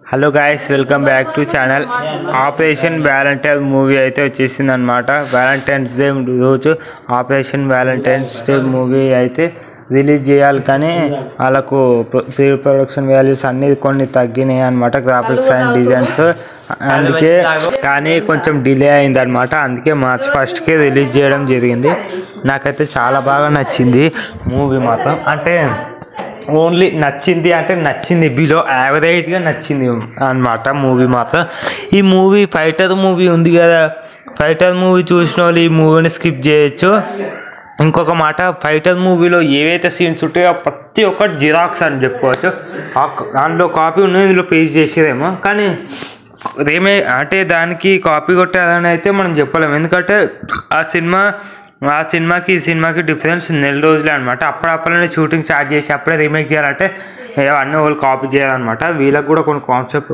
Hello guys, welcome back to channel. Operation Valentine movie అయితే వచ్చేసింది అనమాట. వ్యాలంటైన్స్ డే రోజు ఆపరేషన్ వ్యాలంటైన్స్ డే మూవీ అయితే రిలీజ్ చేయాలి, కానీ వాళ్ళకు ప్రీ ప్రొడక్షన్ వాల్యూస్ అన్నీ కొన్ని తగ్గినాయి అనమాట, గ్రాఫిక్స్ అండ్ డిజైన్స్. అందుకే కానీ కొంచెం డిలే అయింది అనమాట. అందుకే మార్చ్ 1st రిలీజ్ చేయడం జరిగింది. నాకైతే చాలా బాగా నచ్చింది మూవీ మాత్రం. అంటే ఓన్లీ నచ్చింది అంటే నచ్చింది, బిలో యావరేజ్గా నచ్చింది అన్నమాట మూవీ మాత్రం. ఈ మూవీ ఫైటర్ మూవీ ఉంది కదా, ఫైటర్ మూవీ చూసిన వాళ్ళు ఈ మూవీని స్కిప్ చేయొచ్చు. ఇంకొక మాట, ఫైటర్ మూవీలో ఏవైతే సీన్స్ ఉంటాయో ప్రతి ఒక్కటి జిరాక్స్ అని చెప్పుకోవచ్చు. దాంట్లో కాపీ ఉన్నది ఇందులో పేస్ట్ చేసేదేమో, కానీ అంటే దానికి కాపీ కొట్టారని అయితే మనం చెప్పలేము. ఎందుకంటే ఆ సినిమాకి ఈ సినిమాకి డిఫరెన్స్ నెల రోజులే అనమాట. అప్పుడప్పుడనే షూటింగ్ స్టార్ట్ చేసి అప్పుడే రీమేక్ చేయాలంటే అన్నీ వాళ్ళు కాపీ చేయాలన్నమాట. వీళ్ళకి కూడా కొన్ని కాన్సెప్ట్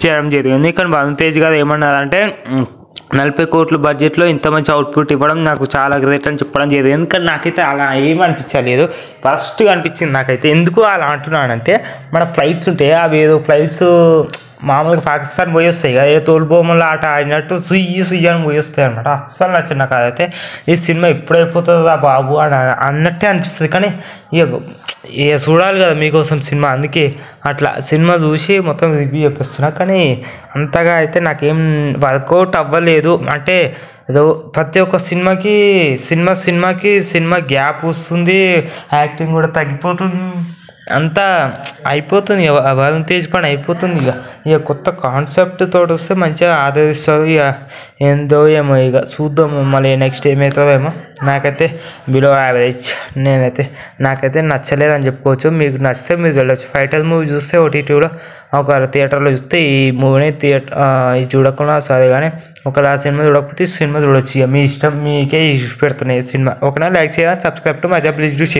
చేయడం జరిగింది. కానీ వరుణ్ తేజ్ గారు ఏమన్నారంటే 40 కోట్ల బడ్జెట్లో ఇంత మంచి అవుట్పుట్ ఇవ్వడం నాకు చాలా గ్రేట్ అని చెప్పడం జరిగింది. కానీ నాకైతే అలా ఏమీ అనిపించలేదు. ఫస్ట్గా అనిపించింది నాకైతే. ఎందుకు అలా అంటున్నానంటే, మన ఫ్లైట్స్ ఉంటాయి, అవి ఏదో ఫ్లైట్స్ మామూలుగా పాకిస్తాన్ పోయి వస్తాయి కదా, ఏ తోలుబొమ్మల ఆట ఆడినట్టు సుయ్యి అని పోయి వస్తాయి అనమాట. అస్సలు నచ్చింది నాకు. అదైతే ఈ సినిమా ఎప్పుడైపోతుందా బాబు అని అన్నట్టే అనిపిస్తుంది. కానీ ఇక చూడాలి కదా మీకోసం సినిమా, అందుకే అట్లా సినిమా చూసి మొత్తం రివ్యూ చెప్పిస్తున్నా. కానీ అంతగా అయితే నాకేం వర్కౌట్ అవ్వలేదు. అంటే ఏదో ప్రతి ఒక్క సినిమా గ్యాప్ వస్తుంది, యాక్టింగ్ కూడా తగ్గిపోతుంది, అంతా అయిపోతుంది. వరుణ్ తేజ్ పని అయిపోతుంది. ఇక కొత్త కాన్సెప్ట్ తోటి వస్తే మంచిగా ఆదరిస్తారు. ఇక ఏందో ఏమో, ఇక చూద్దాం మళ్ళీ నెక్స్ట్ ఏమవుతుందో ఏమో. నాకైతే బిలో యావరేజ్, నాకైతే నచ్చలేదని చెప్పుకోవచ్చు. మీకు నచ్చితే మీరు వెళ్ళొచ్చు. ఫైటర్ మూవీ చూస్తే ఓటీటీలో ఒక థియేటర్లో చూస్తే ఈ మూవీని ఇది చూడకుండా సరే, కానీ ఒకవేళ ఆ సినిమా చూడకపోతే ఈ సినిమా చూడొచ్చు. ఇక మీ ఇష్టం, మీకే ఇష్యూ పెడుతున్నాయి ఈ సినిమా. ఒకనా లైక్ చేయాలి, subscribe to my channel, please do share.